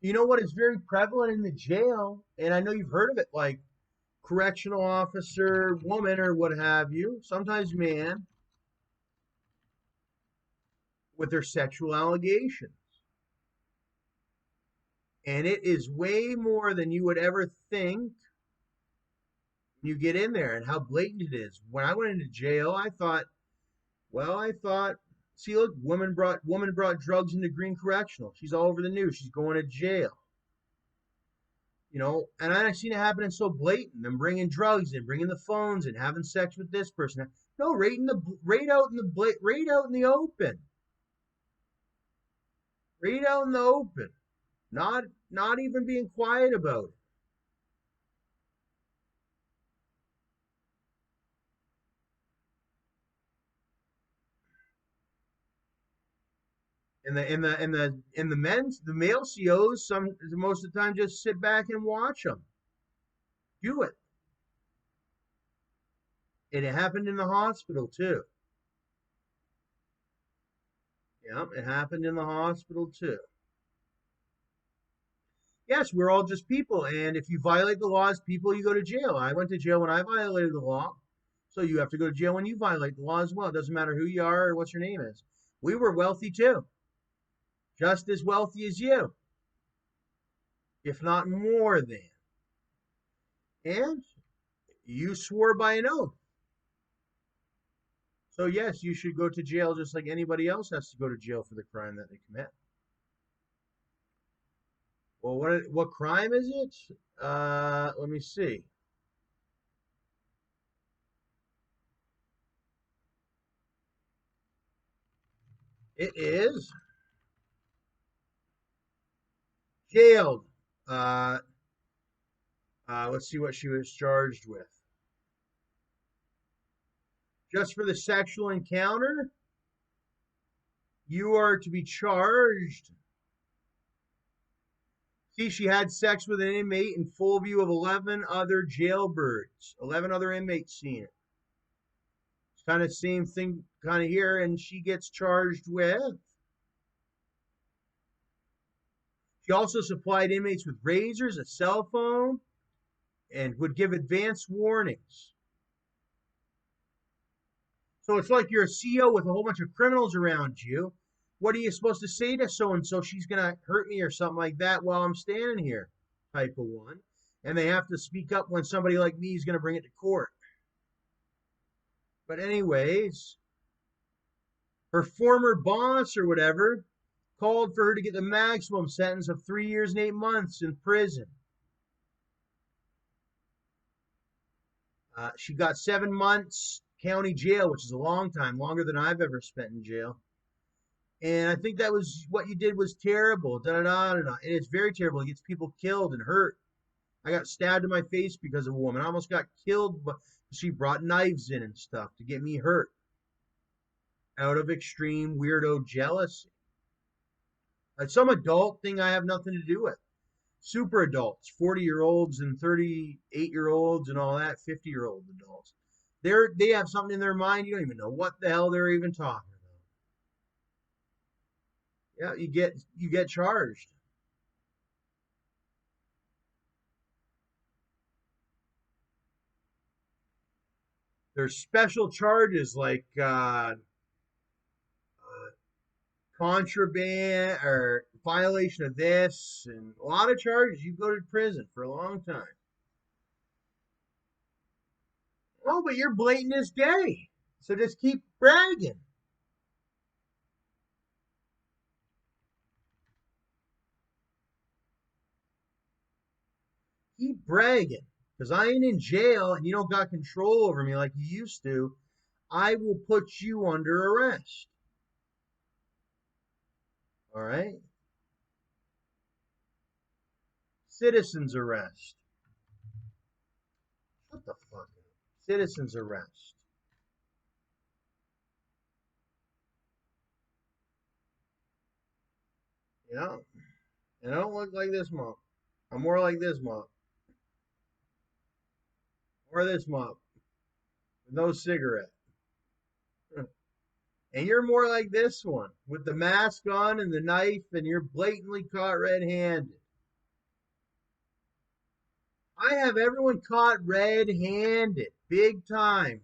You know what is very prevalent in the jail, and I know you've heard of it, like correctional officer woman or what have you, sometimes man, with their sexual allegations. And it is way more than you would ever think when you get in there and how blatant it is. When I went into jail, I thought, well, I thought, see, look, woman brought drugs into Green Correctional. She's all over the news. She's going to jail. And I seen it happening so blatant. Them bringing drugs in, bringing the phones in, having sex with this person. No, right out in the open, right out in the open. Not even being quiet about it. And the male COs most of the time just sit back and watch them do it. And it happened in the hospital too. Yeah, it happened in the hospital too. Yes, we're all just people, and if you violate the laws, people, you go to jail. I went to jail when I violated the law, so you have to go to jail when you violate the law as well. It doesn't matter who you are or what your name is. We were wealthy too, just as wealthy as you, if not more than. And you swore by an oath. So yes, you should go to jail just like anybody else has to go to jail for the crime that they commit. Well, what crime is it? Let me see. It is jailed. Uh, let's see what she was charged with. Just for the sexual encounter, you are to be charged. See, she had sex with an inmate in full view of 11 other jailbirds. 11 other inmates seen it. It's kind of same thing kind of here, and she gets charged with. She also supplied inmates with razors, a cell phone, and would give advance warnings. So it's like you're a CO with a whole bunch of criminals around you. What are you supposed to say to so and so? She's going to hurt me or something like that while I'm standing here, type of one. And they have to speak up when somebody like me is going to bring it to court. But, anyways, her former boss or whatever called for her to get the maximum sentence of 3 years and 8 months in prison. She got 7 months county jail, which is a long time, longer than I've ever spent in jail. And I think that was what you did was terrible. Da, da, da, da, da. And it's very terrible. It gets people killed and hurt. I got stabbed in my face because of a woman. I almost got killed, but she brought knives in and stuff to get me hurt out of extreme weirdo jealousy. Some adult thing I have nothing to do with. Super adults, 40-year-olds and 38-year-olds and all that, 50-year-old adults. They have something in their mind. You don't even know what the hell they're even talking about. Yeah, you get charged. There's special charges like contraband or violation of this, and a lot of charges. You go to prison for a long time. Oh, but you're blatant as day. So just keep bragging. Keep bragging. Because I ain't in jail and you don't got control over me like you used to. I will put you under arrest. All right? Citizen's arrest. What the fuck? Citizen's arrest. You know? And I don't look like this mom. I'm more like this mom. Or this mom. With no cigarette. And you're more like this one. With the mask on and the knife, and you're blatantly caught red handed. I have everyone caught red-handed, big time.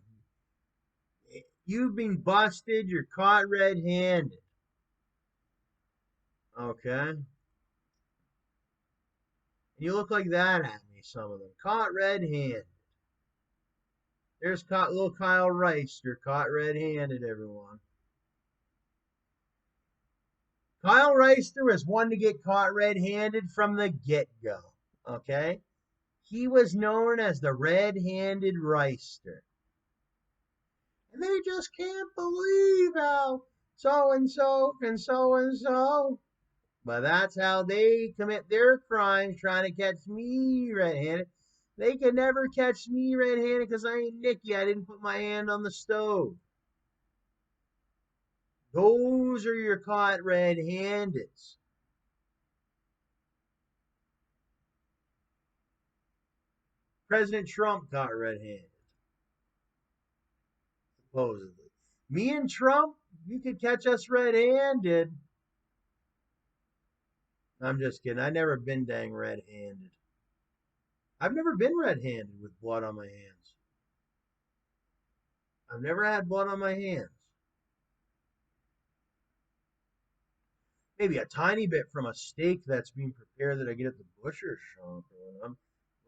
You've been busted. You're caught red-handed. Okay. And you look like that at me, some of them. Caught red-handed. There's caught little Kyle Rice. You're caught red-handed, everyone. Kyle Reister was one to get caught red-handed from the get-go. Okay? He was known as the red-handed Reister. And they just can't believe how so-and-so and so-and-so. But that's how they commit their crimes, trying to catch me red-handed. They could never catch me red-handed because I ain't Nicky. I didn't put my hand on the stove. Those are your caught red-handed. President Trump got red-handed, supposedly. Me and Trump, you could catch us red-handed. I'm just kidding. I've never been dang red-handed. I've never been red-handed with blood on my hands. I've never had blood on my hands. Maybe a tiny bit from a steak that's being prepared that I get at the butcher shop or whatever.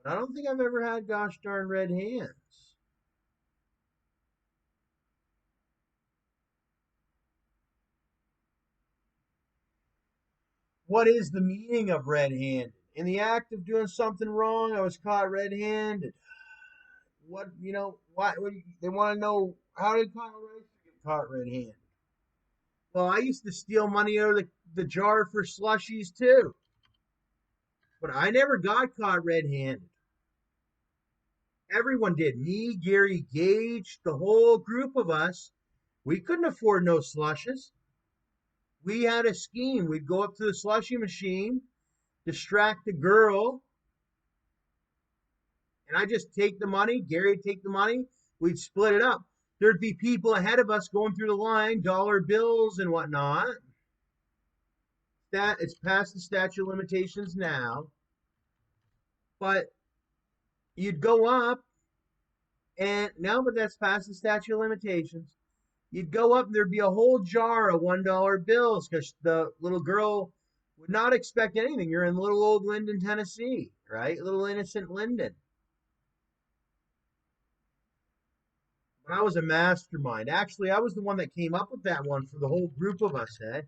But I don't think I've ever had gosh darn red hands. What is the meaning of red-handed? In the act of doing something wrong, I was caught red-handed. What, why? They want to know, how did Kyle Rice get caught red-handed? Well, I used to steal money out of the jar for slushies too, but I never got caught red-handed. Everyone did. Me, Gary Gage, the whole group of us. We couldn't afford no slushes. We had a scheme. We'd go up to the slushy machine, distract the girl, and I just take the money. Gary'd take the money. We'd split it up. There'd be people ahead of us going through the line, dollar bills and whatnot. That it's past the statute of limitations now. But you'd go up, and now that that's past the statute of limitations, you'd go up and there'd be a whole jar of $1 bills because the little girl would not expect anything. You're in little old Linden, Tennessee, right? Little innocent Linden. But I was a mastermind. Actually, I was the one that came up with that one for the whole group of us, eh?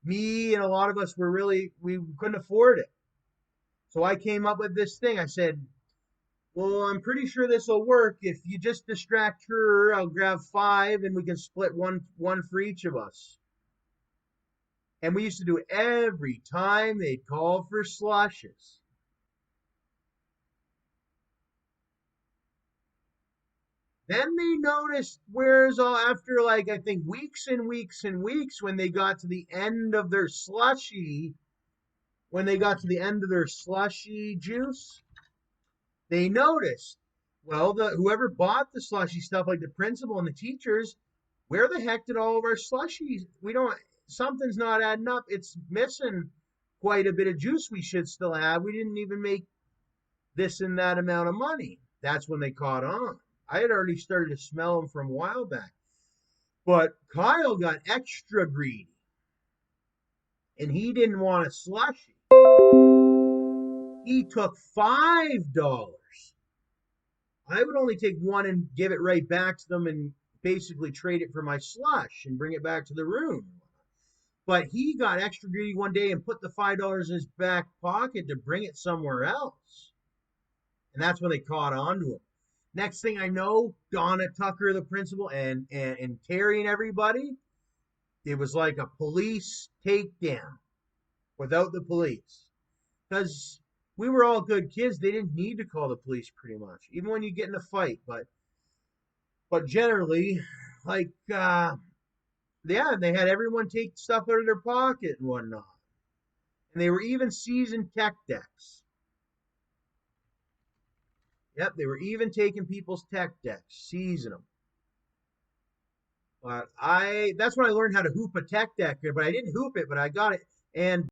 Me and a lot of us we couldn't afford it. So I came up with this thing. I said, well, I'm pretty sure this will work. If you just distract her, I'll grab 5 and we can split one for each of us. And we used to do it every time they'd call for slushes. Then they noticed where's all after like I think weeks and weeks and weeks when they got to the end of their slushy, juice, they noticed, well, whoever bought the slushy stuff, like the principal and the teachers, where the heck did all of our slushies? Something's not adding up. It's missing quite a bit of juice we should still have. We didn't even make this and that amount of money. That's when they caught on. I had already started to smell them from a while back. But Kyle got extra greedy. And he didn't want a slushy. He took $5. I would only take one and give it right back to them and basically trade it for my slush and bring it back to the room. But he got extra greedy one day and put the $5 in his back pocket to bring it somewhere else. And that's when they caught on to him. Next thing I know, Donna Tucker, the principal, and Terry and everybody, it was like a police takedown without the police. Because we were all good kids. They didn't need to call the police pretty much, even when you get in a fight. But generally, like, yeah, they had everyone take stuff out of their pocket and whatnot. And they were even seizing tech decks. Yep, they were even taking people's tech decks, seizing them. But that's when I learned how to hoop a tech deck. But I didn't hoop it, but I got it. And